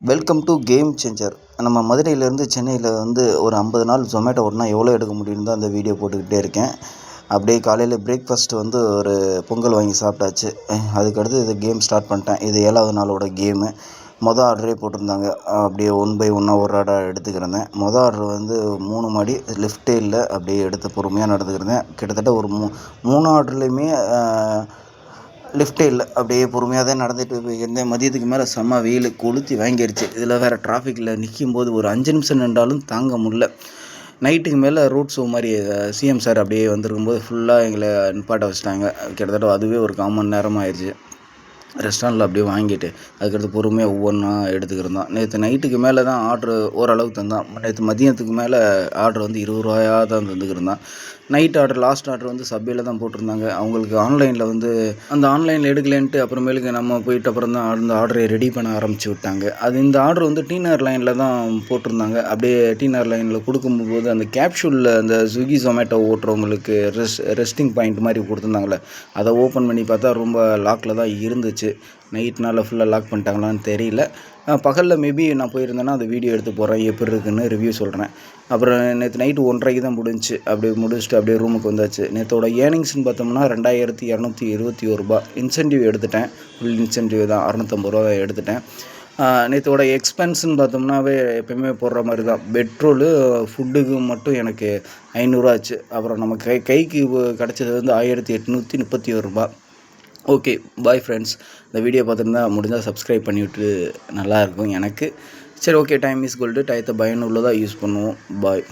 Welcome to game changer. நம்ம மதுரையிலேருந்து சென்னையில் ஒரு 50 நாள் ஜொமேட்டோ ஓட்டினா எவ்வளோ எடுக்க முடியும்னு தான் அந்த வீடியோ போட்டுக்கிட்டே இருக்கேன். அப்படியே காலையில் பிரேக்ஃபாஸ்ட் ஒரு பொங்கல் வாங்கி சாப்பிட்டாச்சு. அதுக்கடுத்து இது கேம் ஸ்டார்ட் பண்ணிட்டேன். இது 7வது நாளோட கேமு. மொதல் ஆர்டரே போட்டிருந்தாங்க. அப்படியே 1 பை 1 ஒரு ஆர்டர் எடுத்துக்கிருந்தேன். மொதல் ஆர்டர் 3 மாடி லிஃப்ட்டே இல்லை, அப்படியே எடுத்து பொறுமையாக நடந்துக்கிருந்தேன். கிட்டத்தட்ட ஒரு 3 ஆர்டர்லேயுமே லிஃப்ட்டே இல்லை. அப்படியே பொறுமையாக தான் நடந்துட்டு இருந்தேன். மதியத்துக்கு மேலே செம்ம வெயில் கொளுத்தி வாங்கிடுச்சு. இதில் வேறு டிராஃபிக்கில் நிற்கும்போது ஒரு 5 நிமிஷம் நின்றாலும் தாங்க முடியல. நைட்டுக்கு மேலே ரோட் ஷோ மாதிரி சிஎம் சார் அப்படியே வந்திருக்கும்போது ஃபுல்லாக எங்களை நிப்பாட்ட வச்சுட்டாங்க. கிட்டத்தட்ட அதுவே ஒரு 1/4 மணி நேரமாக ஆயிடுச்சு. ரெஸ்டாரண்ட்டில் அப்படியே வாங்கிட்டு அதுக்கடுத்து பொறுமையாக ஒவ்வொன்றா எடுத்துக்கிருந்தோம். நேற்று நைட்டுக்கு மேலே தான் ஆர்ட்ரு ஓரளவுக்கு தந்தான். நேற்று மதியத்துக்கு மேலே ஆர்ட்ரு 20 ரூபாயா தான் தந்துக்கிருந்தான். நைட் ஆர்டர் லாஸ்ட் ஆர்டர் சப்வேயில் தான் போட்டிருந்தாங்க. அவங்களுக்கு ஆன்லைனில் அந்த ஆன்லைனில் எடுக்கலேன்ட்டு அப்புறமேலுக்கு நம்ம போயிட்டு அப்புறம் தான் அந்த ஆர்டரை ரெடி பண்ண ஆரம்பித்து விட்டாங்க. அது இந்த ஆர்டர் டீனர் லைனில் தான் போட்டிருந்தாங்க. அப்படியே டீனர் லைனில் கொடுக்கும்போது அந்த கேப்சூலில் அந்த ஸ்விக்கி ஜொமேட்டோ ஓட்டுறவங்களுக்கு ரெஸ்டிங் பாயிண்ட் மாதிரி கொடுத்துருந்தாங்களே, அதை ஓப்பன் பண்ணி பார்த்தா ரொம்ப லாக்கில் தான் இருந்துச்சு. நைட்னால் ஃபுல்லாக லாக் பண்ணிட்டாங்களான்னு தெரியல. பகலில் மேபி நான் போயிருந்தேன்னா அந்த வீடியோ எடுத்து போடுறேன், எப்படி இருக்குன்னு ரிவ்யூ சொல்கிறேன். அப்புறம் நேற்று நைட்டு 1:30க்கு தான் முடிஞ்சிச்சு. அப்படியே முடிச்சுட்டு அப்படியே ரூமுக்கு வந்தாச்சு. நேற்றோட ஏர்னிங்ஸ்னு பார்த்தோம்னா 2221 ரூபா. இன்சென்டிவ் எடுத்துட்டேன். ஃபுல் இன்சென்டிவ் தான் 650 ரூபா எடுத்துட்டேன். நேற்றோட எக்ஸ்பென்ஸ்ன்னு பார்த்தோம்னாவே எப்போயுமே போடுற மாதிரி தான். பெட்ரோலு ஃபுட்டுக்கு மட்டும் எனக்கு 500 ஆச்சு. அப்புறம் நம்ம கைக்கு கிடச்சது 1831 ரூபா. Okay, bye friends. இந்த வீடியோ பார்த்துருந்தா முடிஞ்சால் சப்ஸ்கிரைப் பண்ணிவிட்டு நல்லாயிருக்கும் எனக்கு. சரி, ஓகே. Time is gold. டயத்தை பயனுள்ளதாக யூஸ் பண்ணுவோம். பாய்.